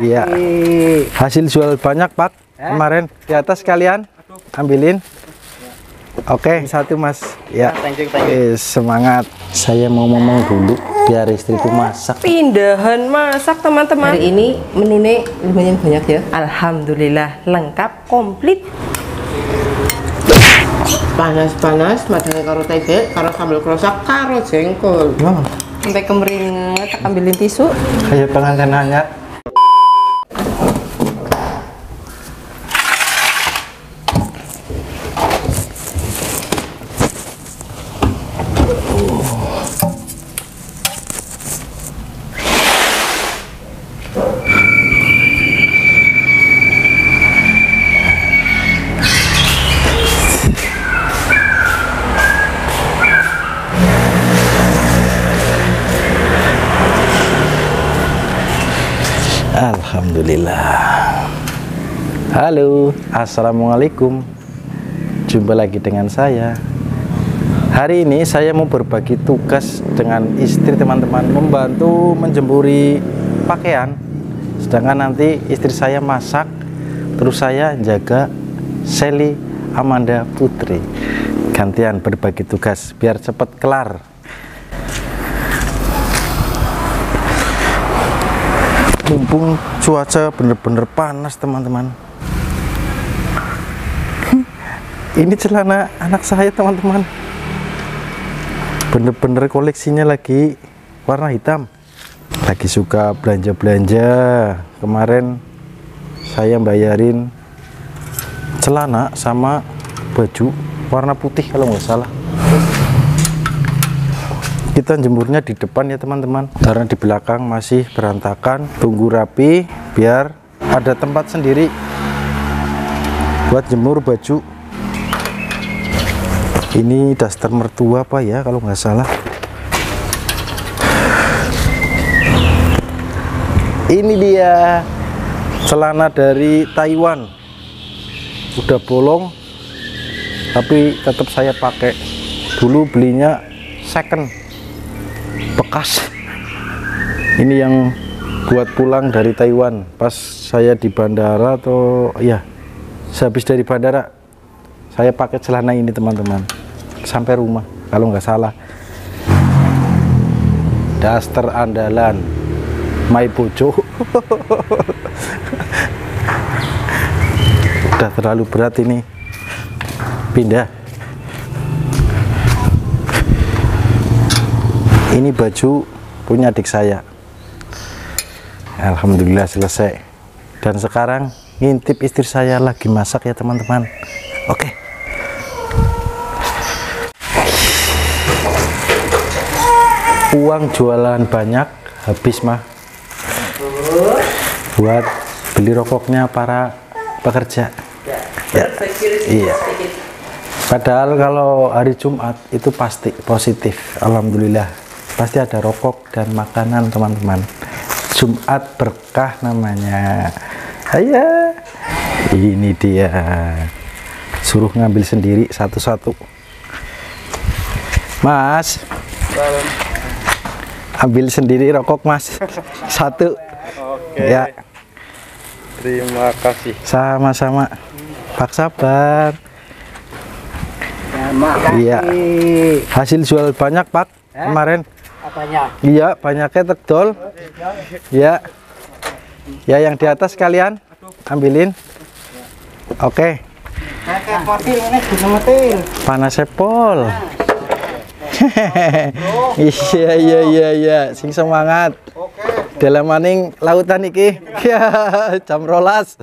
Iya. Hasil jual banyak Pak kemarin di atas kalian ambilin. Oke, satu Mas. Ya. Thank you. Semangat. Saya mau ngomong dulu biar istriku masak. Pindahan masak teman-teman. Hari ini menunya lumayan banyak ya. Alhamdulillah lengkap komplit. Panas-panas madangnya karo tebe, karo sambal krosak, karo jengkol. Sampai kemeringet, tak ambilin tisu. Kayak pengantin anyar. Alhamdulillah. Halo, assalamualaikum. Jumpa lagi dengan saya. Hari ini saya mau berbagi tugas dengan istri teman-teman, membantu menjemuri pakaian. Sedangkan nanti istri saya masak, terus saya jaga Sally Amanda Putri. Gantian berbagi tugas biar cepat kelar. Mumpung cuaca bener-bener panas teman-teman. Ini celana anak saya teman-teman, bener-bener koleksinya lagi warna hitam. Lagi suka belanja-belanja. Kemarin saya bayarin celana sama baju warna putih kalau nggak salah. Kita jemurnya di depan ya teman-teman, karena di belakang masih berantakan. Tunggu rapi biar ada tempat sendiri buat jemur baju. Ini daster mertua apa ya kalau nggak salah. Ini dia celana dari Taiwan, udah bolong tapi tetap saya pakai. Dulu belinya second, bekas. Ini yang buat pulang dari Taiwan pas saya di bandara, atau ya sehabis dari bandara saya pakai celana ini teman-teman sampai rumah kalau nggak salah. Daster andalan My Bojo. Udah terlalu berat ini, pindah. Ini baju punya adik saya. Alhamdulillah selesai. Dan sekarang ngintip istri saya lagi masak ya teman-teman. Oke. Uang jualan banyak habis mah buat beli rokoknya para pekerja. Ya. Iya. Padahal kalau hari Jumat itu pasti positif. Alhamdulillah. Pasti ada rokok dan makanan teman-teman. Jumat berkah namanya. Ayah, ini dia. Suruh ngambil sendiri satu-satu. Mas, ambil sendiri rokok Mas. Satu. Oke. Ya. Terima kasih. Sama-sama. Pak sabar. Iya. Hasil jual banyak Pak kemarin. Apanya? Iya, banyaknya tegdol. Ya. Ya, yang di atas kalian ambilin. Oke. Panas sepol. Iya. Sing semangat. Dalam maning lautan iki. Ya, jam rolas.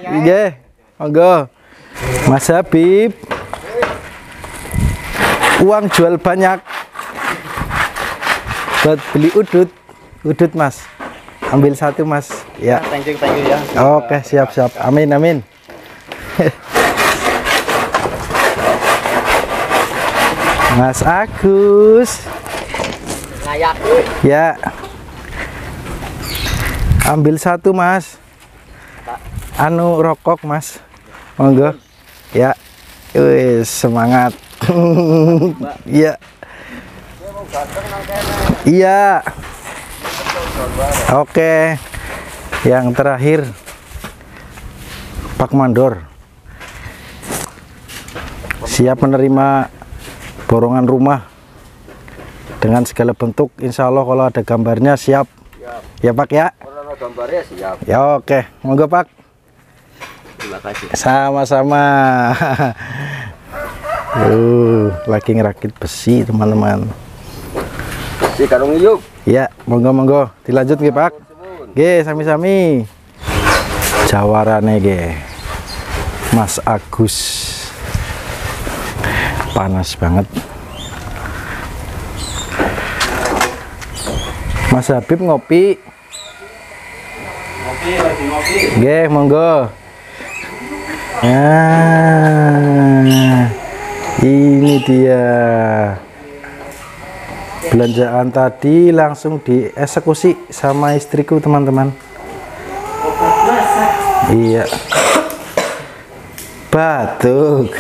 Iya. Monggo. Mas Habib. Uang jual banyak buat beli udut Mas, ambil satu Mas. Ya. Thank you ya. Oke, siap. Amin. Mas Agus. Layak. Ya. Ambil satu Mas. Anu rokok Mas. Monggo. Ya. Wis semangat. Iya. Iya. Oke. Yang terakhir Pak Mandor siap menerima borongan rumah dengan segala bentuk. Insya Allah kalau ada gambarnya siap. Ya Pak ya. Kalau gambarnya siap. Ya oke, monggo Pak. Terima kasih. Sama-sama. Lagi ngerakit besi teman-teman. Si karung yuk. Ya, monggo dilanjut nggih Pak. Nggih, sami-sami. Jawarane nggih. Mas Agus. Panas banget. Mas Habib ngopi. Lagi ngopi. Nggih, monggo. Ini dia. Belanjaan tadi langsung dieksekusi sama istriku teman-teman. Iya. Batuk.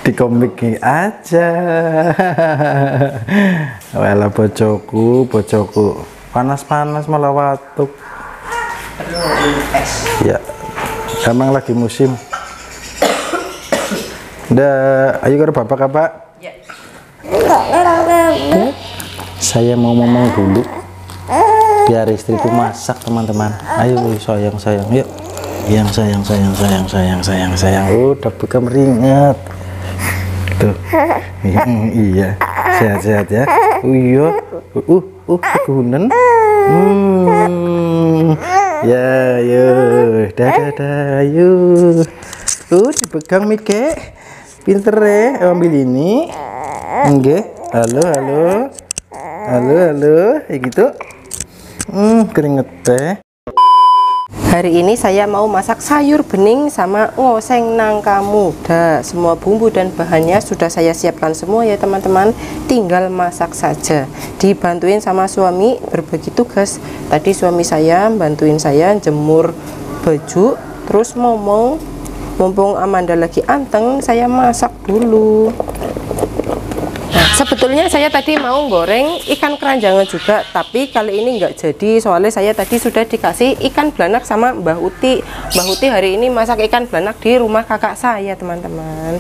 Di komik aja. Walah bojoku panas-panas malah batuk. Ya, emang lagi musim. Ayo ke bapak. Ya. Saya mau ngomong dulu biar istriku masak teman-teman. Ayo sayang yuk. Yang sayang. Udah buka meringat tuh. Iya, sehat-sehat ya. Iya. Kegunan. Ya, yuk. Dadah, yuk. Dipegang Mike. Pinter ya, ambil ini. Enggak. Halo. Kayak gitu. Keringet teh. Hari ini saya mau masak sayur bening sama ngoseng nangka muda. Semua bumbu dan bahannya sudah saya siapkan semua ya teman-teman. Tinggal masak saja. Dibantuin sama suami berbagi tugas. Tadi suami saya bantuin saya jemur baju. Terus mumpung Amanda lagi anteng, saya masak dulu. Nah, sebetulnya saya tadi mau goreng ikan keranjangan juga, tapi kali ini nggak jadi soalnya saya tadi sudah dikasih ikan belanak sama Mbah Uti. Mbah Uti hari ini masak ikan belanak di rumah kakak saya teman-teman.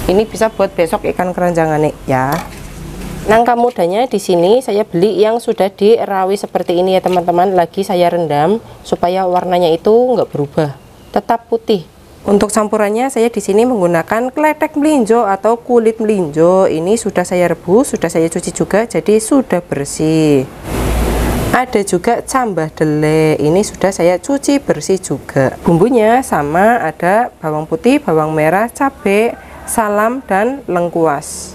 Ini bisa buat besok ikan keranjangan nih ya. Nangka mudanya di sini saya beli yang sudah dirawi seperti ini ya teman-teman. Lagi saya rendam supaya warnanya itu nggak berubah, tetap putih. Untuk campurannya saya di sini menggunakan kletek melinjo atau kulit melinjo. Ini sudah saya rebus, sudah saya cuci juga, jadi sudah bersih. Ada juga cambah dele, ini sudah saya cuci bersih juga. Bumbunya sama, ada bawang putih, bawang merah, cabai, salam, dan lengkuas.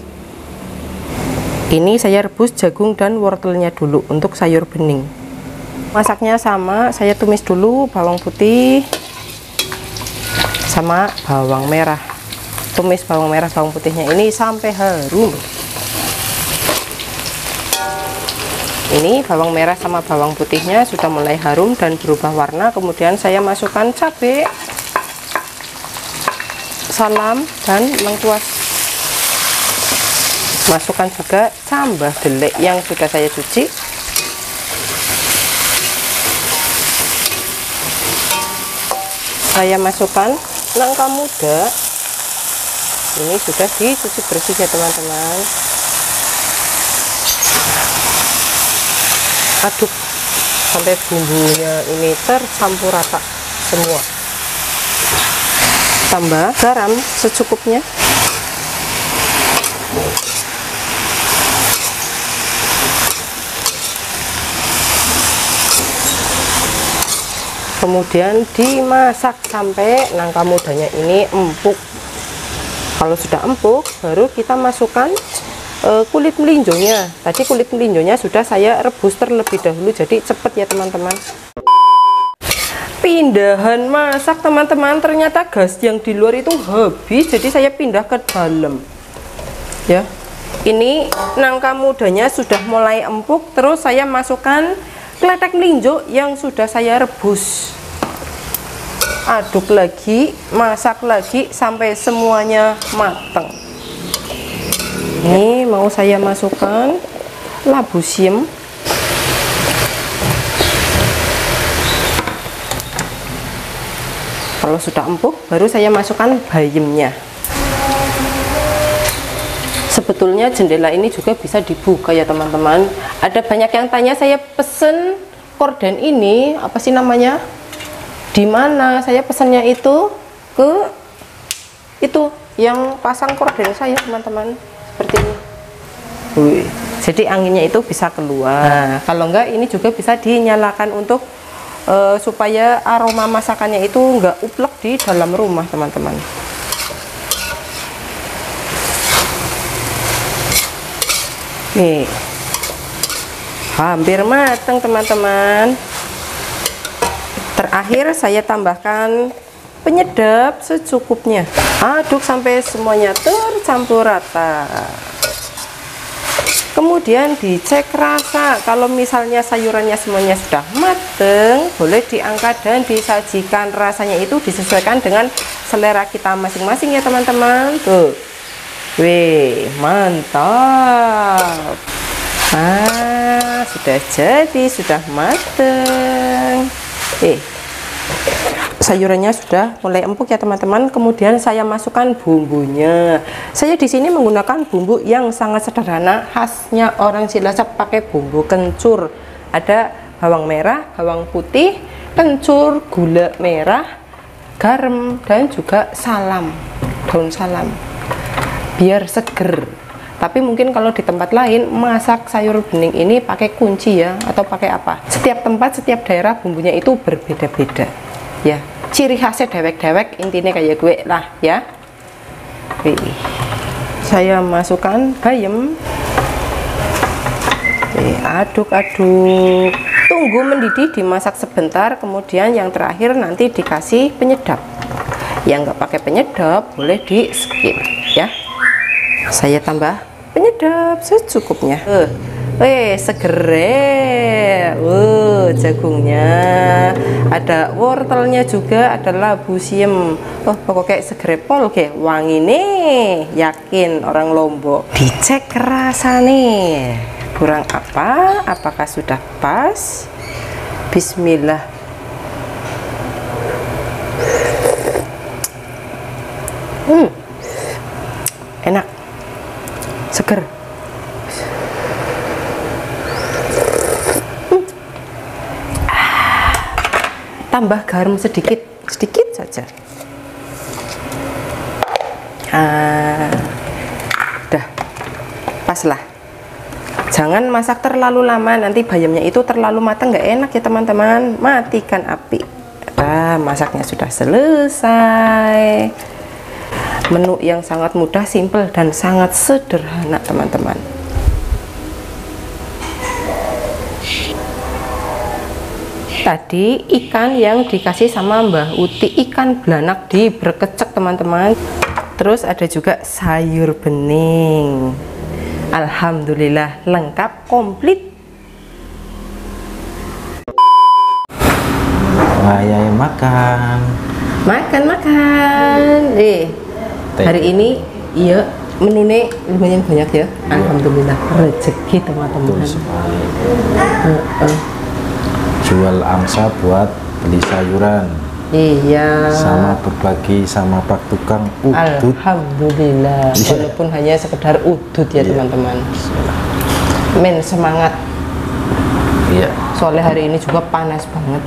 Ini saya rebus jagung dan wortelnya dulu untuk sayur bening. Masaknya sama, saya tumis dulu bawang putih sama bawang merah. Tumis bawang merah bawang putihnya ini sampai harum. Ini bawang merah sama bawang putihnya sudah mulai harum dan berubah warna. Kemudian saya masukkan cabai, salam, dan lengkuas. Masukkan juga cambah delek yang sudah saya cuci. Saya masukkan nangka muda, ini sudah dicuci bersih ya teman-teman. Aduk sampai bumbunya ini tercampur rata semua. Tambah garam secukupnya. Kemudian dimasak sampai nangka mudanya ini empuk. Kalau sudah empuk, baru kita masukkan kulit melinjonya. Tadi kulit melinjonya sudah saya rebus terlebih dahulu, jadi cepet ya teman-teman. Pindahan masak teman-teman, ternyata gas yang di luar itu habis, jadi saya pindah ke dalam. Ya, ini nangka mudanya sudah mulai empuk, terus saya masukkan kletek melinjo yang sudah saya rebus. Aduk lagi, masak lagi sampai semuanya matang. Ini mau saya masukkan labu siam. Kalau sudah empuk, baru saya masukkan bayamnya. Sebetulnya jendela ini juga bisa dibuka ya teman-teman. Ada banyak yang tanya, saya pesen korden ini apa sih namanya, di mana? Saya pesannya itu ke itu yang pasang korden saya teman-teman, seperti ini. Wih, jadi anginnya itu bisa keluar. Nah, kalau enggak ini juga bisa dinyalakan untuk supaya aroma masakannya itu enggak uplek di dalam rumah teman-teman. Nih, hampir matang teman-teman. Terakhir saya tambahkan penyedap secukupnya. Aduk sampai semuanya tercampur rata. Kemudian dicek rasa. Kalau misalnya sayurannya semuanya sudah mateng, boleh diangkat dan disajikan. Rasanya itu disesuaikan dengan selera kita masing-masing ya teman-teman. Tuh. Wih, mantap. Ah, sudah jadi, sudah mateng. Sayurannya sudah mulai empuk ya teman-teman. Kemudian saya masukkan bumbunya. Saya di sini menggunakan bumbu yang sangat sederhana, khasnya orang Cilacap, pakai bumbu kencur. Ada bawang merah, bawang putih, kencur, gula merah, garam, dan juga salam, daun salam, biar seger. Tapi mungkin kalau di tempat lain masak sayur bening ini pakai kunci ya, atau pakai apa. Setiap tempat, setiap daerah bumbunya itu berbeda-beda ya. Ciri khasnya dewek-dewek, intinya kayak gue lah ya. Saya masukkan bayam. Aduk-aduk. Tunggu mendidih, dimasak sebentar. Kemudian yang terakhir nanti dikasih penyedap. Yang nggak pakai penyedap boleh di skip ya. Saya tambah penyedap secukupnya. Segere. Jagungnya, ada wortelnya juga, ada labu siem. Pokoknya segere pol ke wangi nih, yakin orang Lombok. Dicek rasa nih, kurang apa, apakah sudah pas. Bismillah. Enak, seger. Tambah garam sedikit saja. Udah pas lah. Jangan masak terlalu lama, nanti bayamnya itu terlalu matang nggak enak ya teman-teman. Matikan api. Masaknya sudah selesai. Menu yang sangat mudah, simple, dan sangat sederhana teman-teman. Tadi ikan yang dikasih sama Mbah Uti, ikan belanak diberkecek teman-teman. Terus ada juga sayur bening. Alhamdulillah lengkap, komplit. Ayo makan. Makan. Hari ini iya menunya lumayan banyak ya. Alhamdulillah rezeki teman-teman. Jual angsa buat beli sayuran. Iya. Sama berbagi sama pak tukang udut. Alhamdulillah. Walaupun hanya sekedar udut ya teman-teman. Men semangat. Iya. Soalnya hari ini juga panas banget.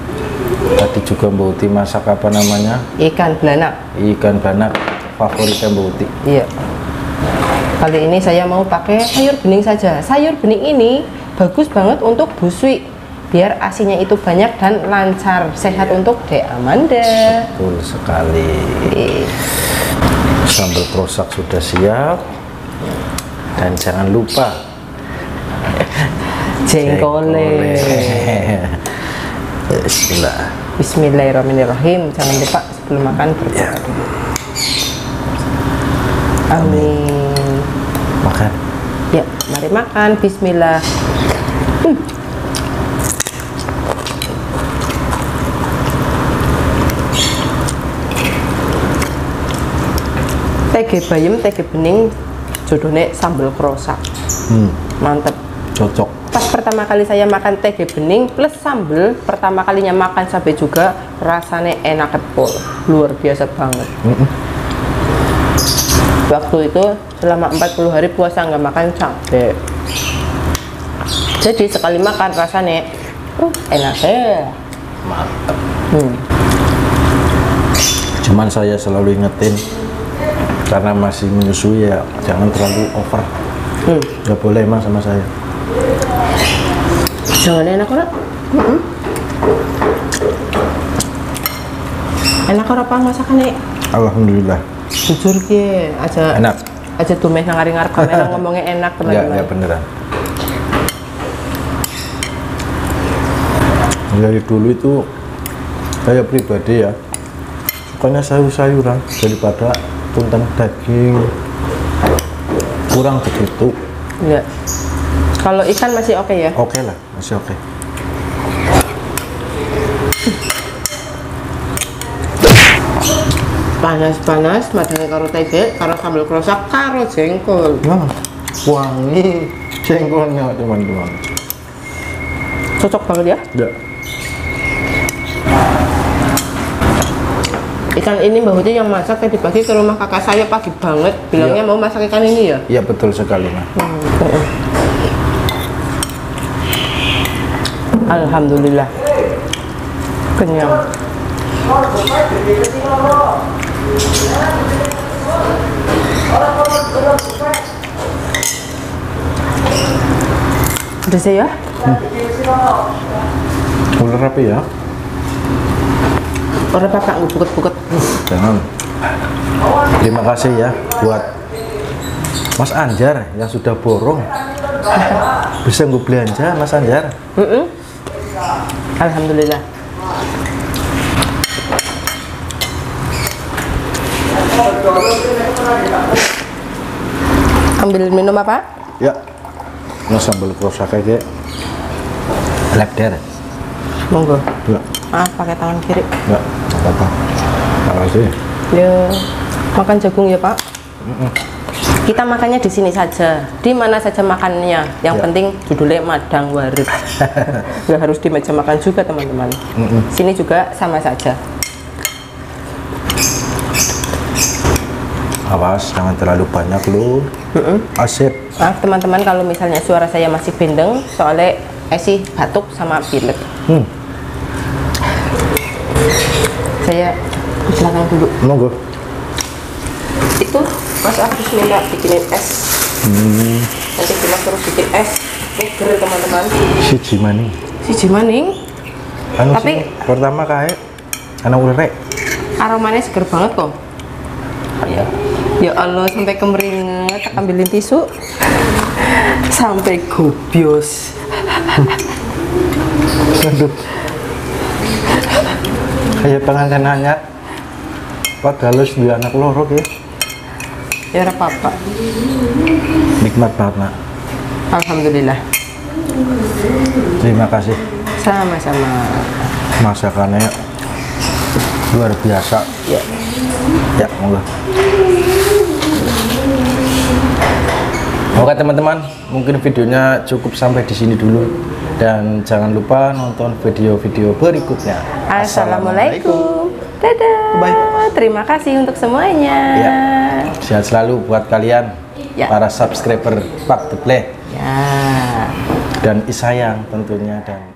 Tadi juga Mbak Uti masak apa namanya? Ikan belanak. Ikan belanak favoritnya Mbak Uti. Iya. Kali ini saya mau pakai sayur bening saja. Sayur bening ini bagus banget untuk busui. Biar asinya itu banyak dan lancar, sehat untuk Dek Amanda. Betul sekali. Sambal krosak sudah siap, dan jangan lupa jengkole. Bismillah. Bismillahirrahmanirrahim. Jangan lupa sebelum makan berdoa. Amin. Makan. Ya, mari makan. Bismillah. Tege bayam, tege bening, jodohnya sambal krosak. Mantep. Cocok. Pas Pertama kali saya makan tege bening plus sambel, pertama kalinya makan cabai juga, rasanya enak pol, luar biasa banget. Waktu itu selama 40 hari puasa nggak makan cabai, jadi sekali makan rasanya enak ya. Mantap. Cuman saya selalu ingetin, karena masih menyusui ya jangan terlalu over. Nggak boleh emang sama saya. Jangan enak orang. Enak orang apa masakannya? Alhamdulillah. Jujur ki aja. Enak. Aja tuh meh ngarep kamera ngomongnya enak teman-teman. Ya beneran. Dari dulu itu saya pribadi ya sukanya sayur-sayuran daripada punten daging, kurang begitu. Enggak. Kalau ikan masih oke ya? Oke lah, masih oke. Panas-panas, madangnya karo tege, karo sambal krosak, karo jengkol. Nah, wangi jengkolnya teman-teman. Cocok banget ya? Ya. Ikan ini Mbak Huti yang masak tadi pagi ke rumah kakak saya pagi banget. Bilangnya mau masak ikan ini ya? Iya betul sekali Mas. Alhamdulillah kenyang. Udah saya? Ular apa ya? Orang kakak buket-buket. Jangan. Terima kasih ya buat Mas Anjar yang sudah borong. Bisa gue belanja Mas Anjar. Alhamdulillah. Ambil minum apa? Ya. Ini sambal krosak kayak lepder. Monggo. Ya. Pakai tangan kiri. Ya, apa-apa. Terima kasih. Ya, makan jagung ya Pak. Kita makannya di sini saja, di mana saja makannya. Yang penting judulnya Madang Wareg. Nggak harus di meja makan juga teman-teman. Sini juga sama saja. Awas, jangan terlalu banyak lu. Asip. Maaf teman-teman kalau misalnya suara saya masih bendeng, soalnya Esi batuk sama pilek. Saya silakan dulu. Monggo. Itu Mas Agus minta bikinin es. Nanti kita suruh bikin es. Seger teman-teman. Siji maning. Siji maning. Anu Tapi sih, pertama kayak anak ulerek. aromanya seger banget kok. Ya. Ya Allah, sampai kemeringet. Tak ambilin tisu. Sampai gobios. Aduh. Kayak pengantin anyar. Padahal lu anak lorok ya. Ya ora apa-apa. Nikmat banget nak. Alhamdulillah. Terima kasih. Sama-sama. Masakannya luar biasa. Ya. Ya, monggo. Oke teman-teman, mungkin videonya cukup sampai di sini dulu dan jangan lupa nonton video-video berikutnya. Assalamualaikum. Dadah. Bye. Terima kasih untuk semuanya. Ya. Sehat selalu buat kalian Ya. para subscriber Pak The Play Ya. dan Isayang tentunya dan